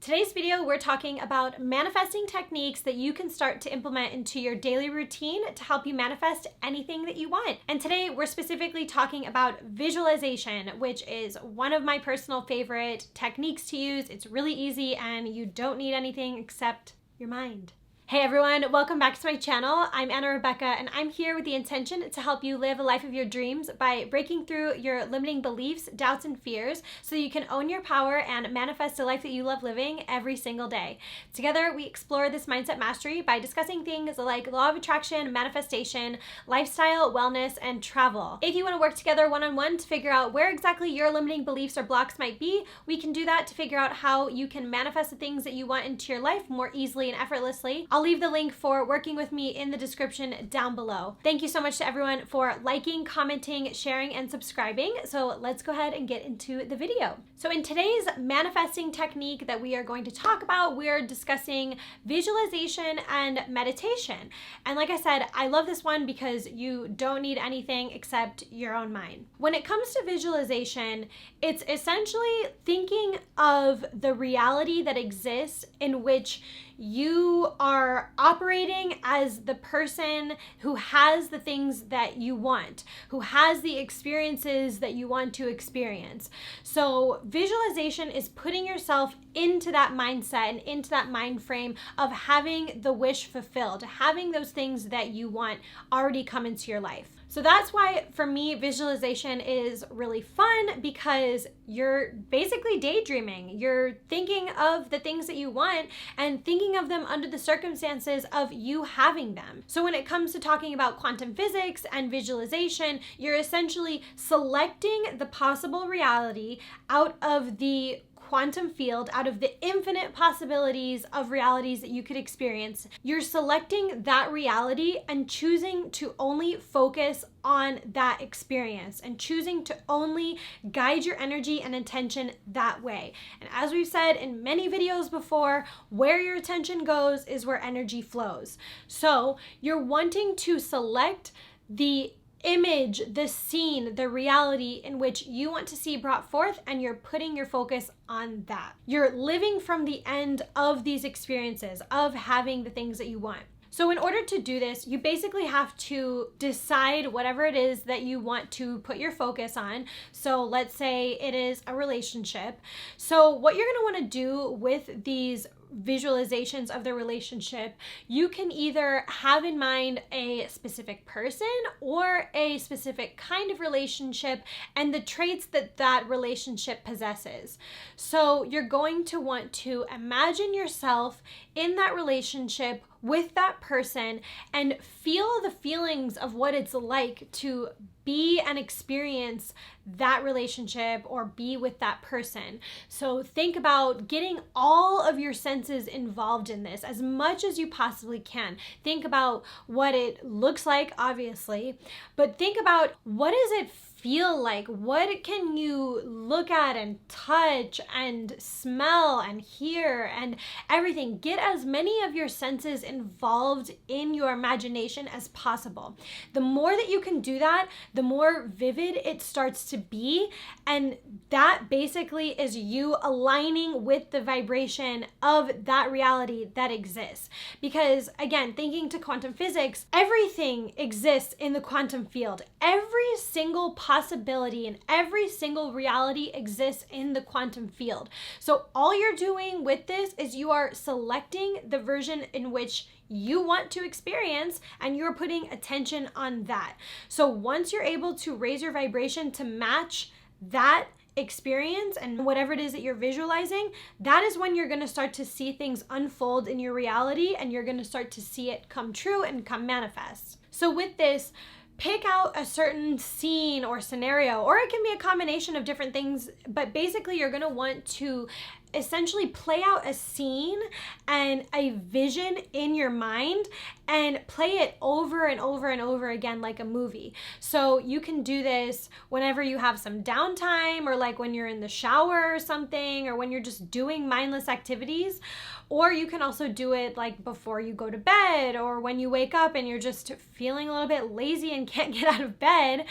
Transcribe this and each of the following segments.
Today's video, we're talking about manifesting techniques that you can start to implement into your daily routine to help you manifest anything that you want. And today we're specifically talking about visualization, which is one of my personal favorite techniques to use. It's really easy and you don't need anything except your mind. Hey everyone, welcome back to my channel. I'm Anna Rebecca and I'm here with the intention to help you live a life of your dreams by breaking through your limiting beliefs, doubts, and fears so you can own your power and manifest a life that you love living every single day. Together, we explore this mindset mastery by discussing things like law of attraction, manifestation, lifestyle, wellness, and travel. If you want to work together one-on-one to figure out where exactly your limiting beliefs or blocks might be, we can do that to figure out how you can manifest the things that you want into your life more easily and effortlessly. I'll leave the link for working with me in the description down below. Thank you so much to everyone for liking, commenting, sharing, and subscribing. So let's go ahead and get into the video. So in today's manifesting technique that we are going to talk about, we're discussing visualization and meditation. And like I said, I love this one because you don't need anything except your own mind. When it comes to visualization, it's essentially thinking of the reality that exists in which you are operating as the person who has the things that you want, who has the experiences that you want to experience. So visualization is putting yourself into that mindset and into that mind frame of having the wish fulfilled, having those things that you want already come into your life. So that's why for me, visualization is really fun because you're basically daydreaming. You're thinking of the things that you want and thinking of them under the circumstances of you having them. So when it comes to talking about quantum physics and visualization, you're essentially selecting the possible reality out of the quantum field, out of the infinite possibilities of realities that you could experience. You're selecting that reality and choosing to only focus on that experience and choosing to only guide your energy and attention that way. And as we've said in many videos before, where your attention goes is where energy flows. So you're wanting to select the image, the scene, the reality in which you want to see brought forth, and you're putting your focus on that. You're living from the end of these experiences, of having the things that you want. So in order to do this, you basically have to decide whatever it is that you want to put your focus on. So let's say it is a relationship. So what you're going to want to do with these visualizations of the relationship, you can either have in mind a specific person or a specific kind of relationship and the traits that that relationship possesses. So you're going to want to imagine yourself in that relationship with that person and feel the feelings of what it's like to be and experience that relationship or be with that person. So think about getting all of your senses involved in this as much as you possibly can. Think about what it looks like, obviously, but think about what does it feel like? What can you look at and touch and smell and hear and everything? Get as many of your senses involved in your imagination as possible. The more that you can do that, the more vivid it starts to be, and that basically is you aligning with the vibration of that reality that exists. Because again, thinking to quantum physics, everything exists in the quantum field. Every single possibility and every single reality exists in the quantum field. So all you're doing with this is you are selecting the version in which you want to experience and you're putting attention on that. So once you're able to raise your vibration to match that experience and whatever it is that you're visualizing, that is when you're going to start to see things unfold in your reality and you're going to start to see it come true and come manifest. So with this, pick out a certain scene or scenario, or it can be a combination of different things, but basically you're going to want to essentially play out a scene and a vision in your mind and play it over and over and over again like a movie. So you can do this whenever you have some downtime, or like when you're in the shower or something, or when you're just doing mindless activities. Or you can also do it like before you go to bed, or when you wake up and you're just feeling a little bit lazy and can't get out of bed.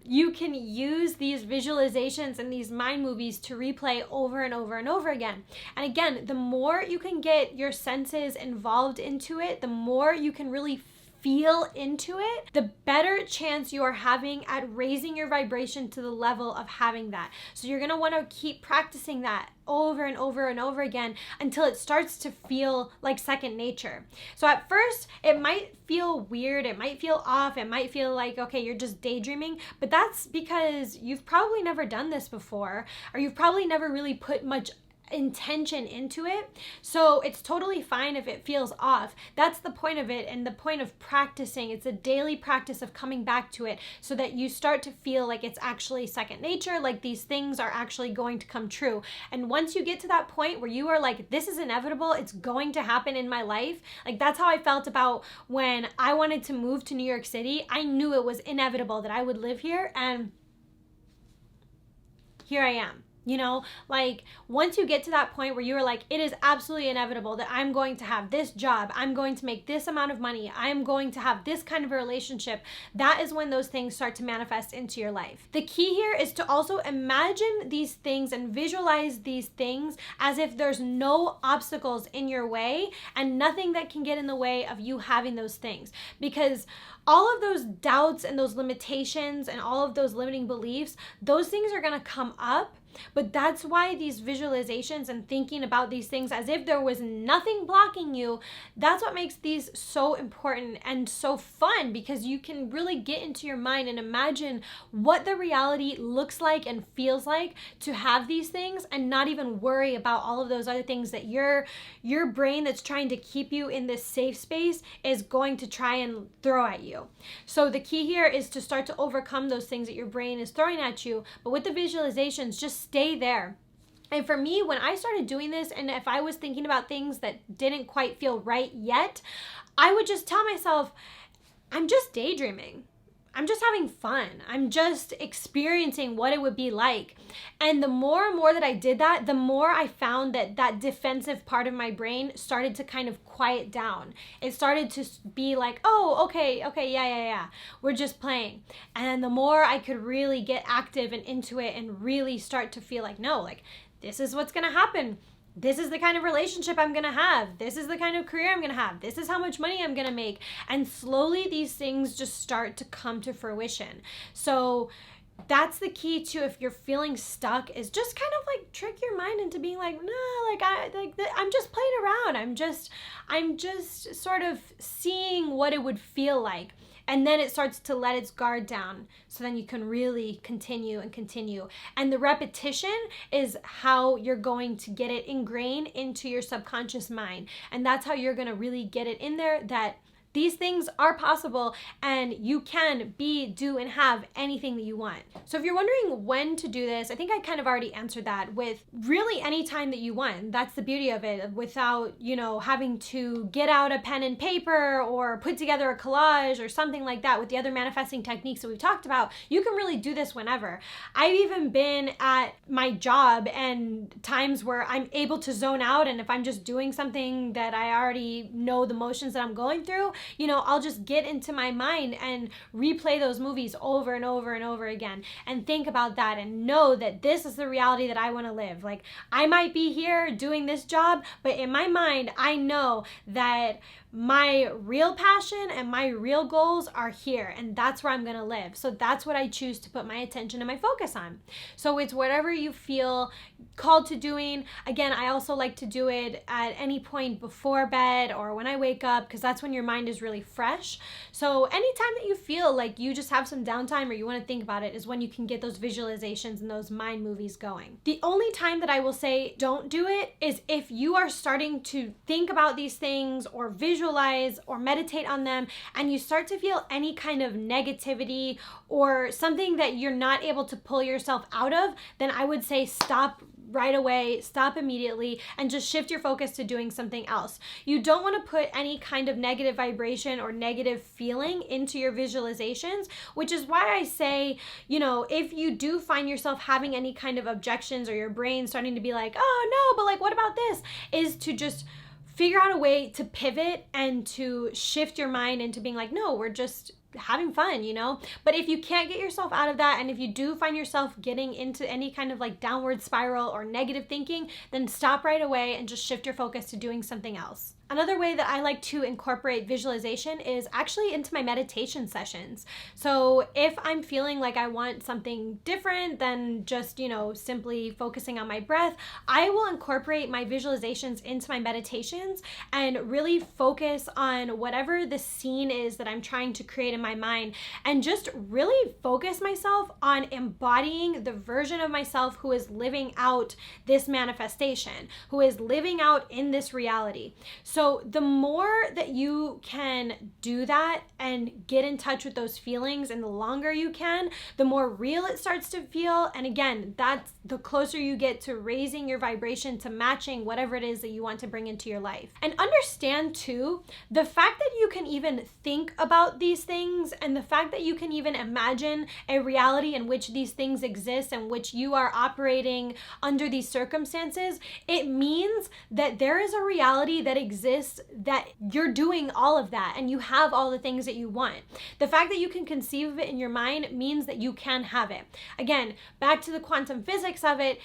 you can use these visualizations and these mind movies to replay over and over and over again. And again, the more you can get your senses involved into it, the more you can really feel into it, the better chance you are having at raising your vibration to the level of having that. So you're going to want to keep practicing that over and over and over again until it starts to feel like second nature. So at first, it might feel weird, it might feel off, it might feel like, okay, you're just daydreaming, but that's because you've probably never done this before, or you've probably never really put much intention into it. So it's totally fine if it feels off. That's the point of it, and the point of practicing. It's a daily practice of coming back to it so that you start to feel like it's actually second nature, like these things are actually going to come true. And once you get to that point where you are like, this is inevitable, it's going to happen in my life. Like that's how I felt about when I wanted to move to New York City. I knew it was inevitable that I would live here, and here I am. You know, like once you get to that point where you are like, it is absolutely inevitable that I'm going to have this job, I'm going to make this amount of money, I'm going to have this kind of a relationship, that is when those things start to manifest into your life. The key here is to also imagine these things and visualize these things as if there's no obstacles in your way and nothing that can get in the way of you having those things. Because all of those doubts and those limitations and all of those limiting beliefs, those things are going to come up. But that's why these visualizations and thinking about these things as if there was nothing blocking you, that's what makes these so important and so fun, because you can really get into your mind and imagine what the reality looks like and feels like to have these things, and not even worry about all of those other things that your brain that's trying to keep you in this safe space is going to try and throw at you. So the key here is to start to overcome those things that your brain is throwing at you, but with the visualizations, just stay there. And for me, when I started doing this, and if I was thinking about things that didn't quite feel right yet, I would just tell myself, I'm just daydreaming. I'm just having fun. I'm just experiencing what it would be like. And the more and more that I did that, the more I found that that defensive part of my brain started to kind of quiet down. It started to be like, oh, okay, yeah. We're just playing. And the more I could really get active and into it and really start to feel like, no, like this is what's going to happen. This is the kind of relationship I'm going to have. This is the kind of career I'm going to have. This is how much money I'm going to make. And slowly these things just start to come to fruition. So that's the key to, if you're feeling stuck, is just kind of like trick your mind into being like, no, I'm just playing around. I'm just sort of seeing what it would feel like. And then it starts to let its guard down. So then you can really continue and continue. And the repetition is how you're going to get it ingrained into your subconscious mind. And that's how you're going to really get it in there that these things are possible and you can be, do, and have anything that you want. So if you're wondering when to do this, I think I kind of already answered that with really any time that you want. That's the beauty of it, without, having to get out a pen and paper or put together a collage or something like that. With the other manifesting techniques that we've talked about, you can really do this whenever. I've even been at my job and times where I'm able to zone out, and if I'm just doing something that I already know the motions that I'm going through, I'll just get into my mind and replay those movies over and over and over again and think about that and know that this is the reality that I want to live. Like, I might be here doing this job, but in my mind, I know that my real passion and my real goals are here, and that's where I'm going to live. So that's what I choose to put my attention and my focus on. So it's whatever you feel called to doing. Again, I also like to do it at any point before bed or when I wake up, because that's when your mind is really fresh. So anytime that you feel like you just have some downtime or you want to think about it is when you can get those visualizations and those mind movies going. The only time that I will say don't do it is if you are starting to think about these things or visualize or meditate on them and you start to feel any kind of negativity or something that you're not able to pull yourself out of, then I would say stop right away, stop immediately, and just shift your focus to doing something else. You don't want to put any kind of negative vibration or negative feeling into your visualizations, which is why I say, if you do find yourself having any kind of objections or your brain starting to be like, oh no, but like, what about this? Is to just figure out a way to pivot and to shift your mind into being like, no, we're just having fun, you know? But if you can't get yourself out of that, and if you do find yourself getting into any kind of like downward spiral or negative thinking, then stop right away and just shift your focus to doing something else. Another way that I like to incorporate visualization is actually into my meditation sessions. So if I'm feeling like I want something different than just, you know, simply focusing on my breath, I will incorporate my visualizations into my meditations and really focus on whatever the scene is that I'm trying to create in my mind, and just really focus myself on embodying the version of myself who is living out this manifestation, who is living out in this reality. So the more that you can do that and get in touch with those feelings, and the longer you can, the more real it starts to feel. And again, that's the closer you get to raising your vibration to matching whatever it is that you want to bring into your life. And understand too, the fact that you can even think about these things, and the fact that you can even imagine a reality in which these things exist and which you are operating under these circumstances, it means that there is a reality that exists, that you're doing all of that and you have all the things that you want. The fact that you can conceive of it in your mind means that you can have it. Again, back to the quantum physics of it,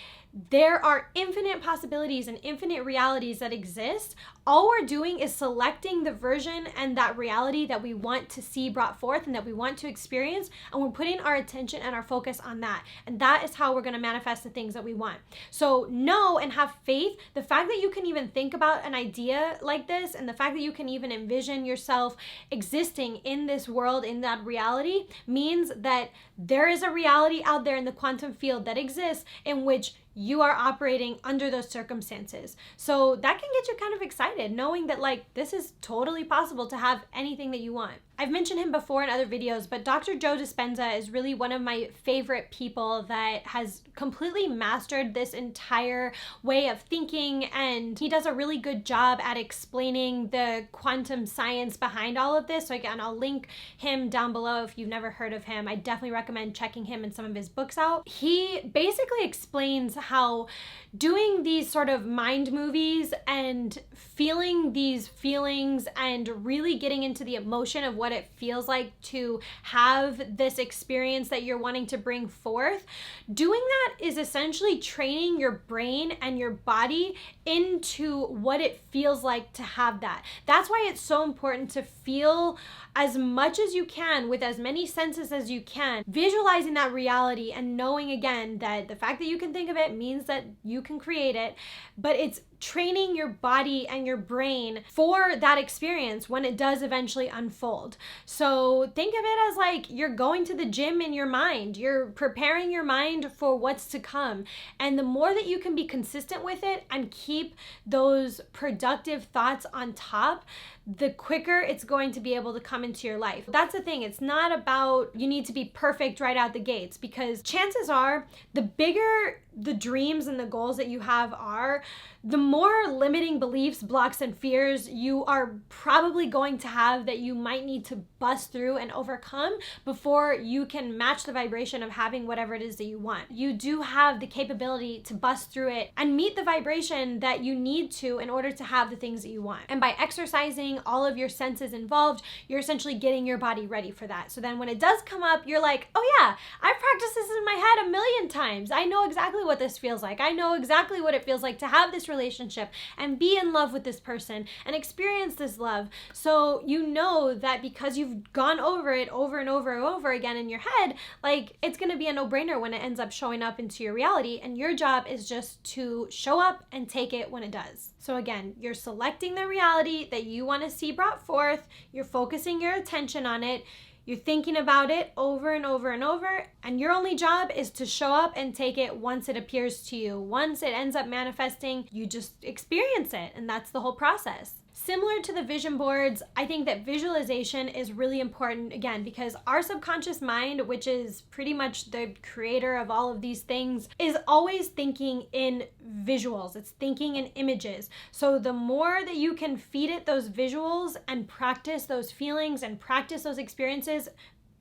there are infinite possibilities and infinite realities that exist. All we're doing is selecting the version and that reality that we want to see brought forth and that we want to experience, and we're putting our attention and our focus on that. And that is how we're going to manifest the things that we want. So know and have faith. The fact that you can even think about an idea like this, and the fact that you can even envision yourself existing in this world, in that reality, means that there is a reality out there in the quantum field that exists in which you are operating under those circumstances. So that can get you kind of excited, knowing that like this is totally possible to have anything that you want. I've mentioned him before in other videos, but Dr. Joe Dispenza is really one of my favorite people that has completely mastered this entire way of thinking, and he does a really good job at explaining the quantum science behind all of this. So again, I'll link him down below if you've never heard of him. I definitely recommend checking him and some of his books out. He basically explains how doing these sort of mind movies and feeling these feelings and really getting into the emotion of what it feels like to have this experience that you're wanting to bring forth, doing that is essentially training your brain and your body into what it feels like to have that. That's why it's so important to feel as much as you can with as many senses as you can, visualizing that reality and knowing again that the fact that you can think of it means that you can create it, but it's training your body and your brain for that experience when it does eventually unfold. So think of it as like you're going to the gym in your mind. You're preparing your mind for what's to come. And the more that you can be consistent with it and keep those productive thoughts on top, the quicker it's going to be able to come into your life. That's the thing. It's not about you need to be perfect right out the gates, because chances are the bigger the dreams and the goals that you have are, the more limiting beliefs, blocks, and fears you are probably going to have that you might need to bust through and overcome before you can match the vibration of having whatever it is that you want. You do have the capability to bust through it and meet the vibration that you need to in order to have the things that you want. And by exercising all of your senses involved, you're essentially getting your body ready for that. So then when it does come up, you're like, oh yeah, I've practiced this in my head a million times. I know exactly what this feels like. I know exactly what it feels like to have this relationship and be in love with this person and experience this love. So you know that because you've gone over it over and over and over again in your head, like it's going to be a no-brainer when it ends up showing up into your reality, and your job is just to show up and take it when it does. So again, you're selecting the reality that you want to see brought forth, you're focusing your attention on it, you're thinking about it over and over and over, and your only job is to show up and take it once it appears to you. Once it ends up manifesting, you just experience it, and that's the whole process. Similar to the vision boards, I think that visualization is really important, again, because our subconscious mind, which is pretty much the creator of all of these things, is always thinking in visuals. It's thinking in images. So the more that you can feed it those visuals and practice those feelings and practice those experiences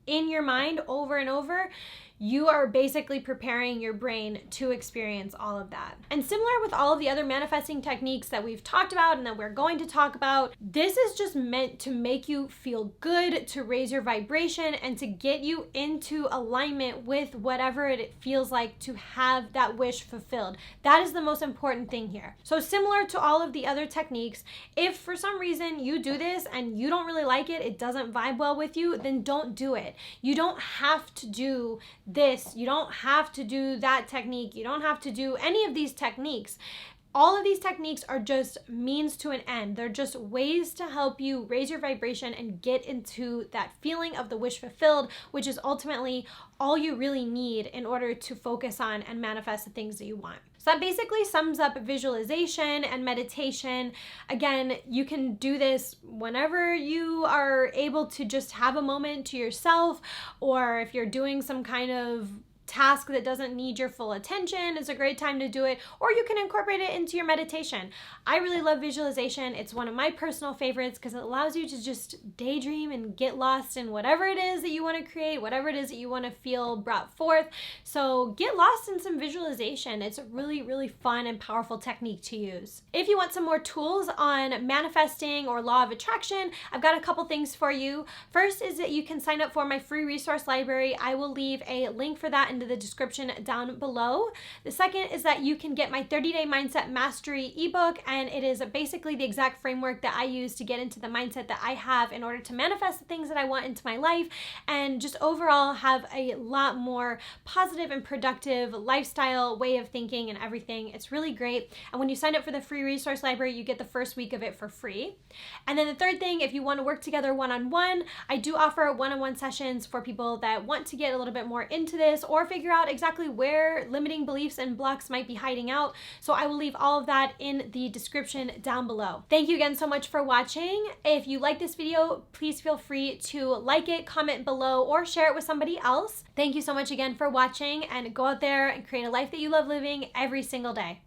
in your mind over and over, you are basically preparing your brain to experience all of that. And similar with all of the other manifesting techniques that we've talked about and that we're going to talk about, this is just meant to make you feel good, to raise your vibration, and to get you into alignment with whatever it feels like to have that wish fulfilled. That is the most important thing here. So similar to all of the other techniques, if for some reason you do this and you don't really like it doesn't vibe well with you, then don't do it. You don't have to do this. You don't have to do that technique. You don't have to do any of these techniques. All of these techniques are just means to an end. They're just ways to help you raise your vibration and get into that feeling of the wish fulfilled, which is ultimately all you really need in order to focus on and manifest the things that you want. So that basically sums up visualization and meditation. Again, you can do this whenever you are able to just have a moment to yourself, or if you're doing some kind of task that doesn't need your full attention, is a great time to do it, or you can incorporate it into your meditation. I really love visualization. It's one of my personal favorites because it allows you to just daydream and get lost in whatever it is that you want to create, whatever it is that you want to feel brought forth. So get lost in some visualization. It's a really, really fun and powerful technique to use. If you want some more tools on manifesting or law of attraction, I've got a couple things for you. First is that you can sign up for my free resource library. I will leave a link for that in the description down below. The second is that you can get my 30-day mindset mastery ebook, and it is basically the exact framework that I use to get into the mindset that I have in order to manifest the things that I want into my life and just overall have a lot more positive and productive lifestyle, way of thinking, and everything. It's really great. And when you sign up for the free resource library, you get the first week of it for free. And then the third thing, if you want to work together one-on-one, I do offer one-on-one sessions for people that want to get a little bit more into this or figure out exactly where limiting beliefs and blocks might be hiding out. So I will leave all of that in the description down below. Thank you again so much for watching. If you like this video, please feel free to like it, comment below, or share it with somebody else. Thank you so much again for watching, and go out there and create a life that you love living every single day.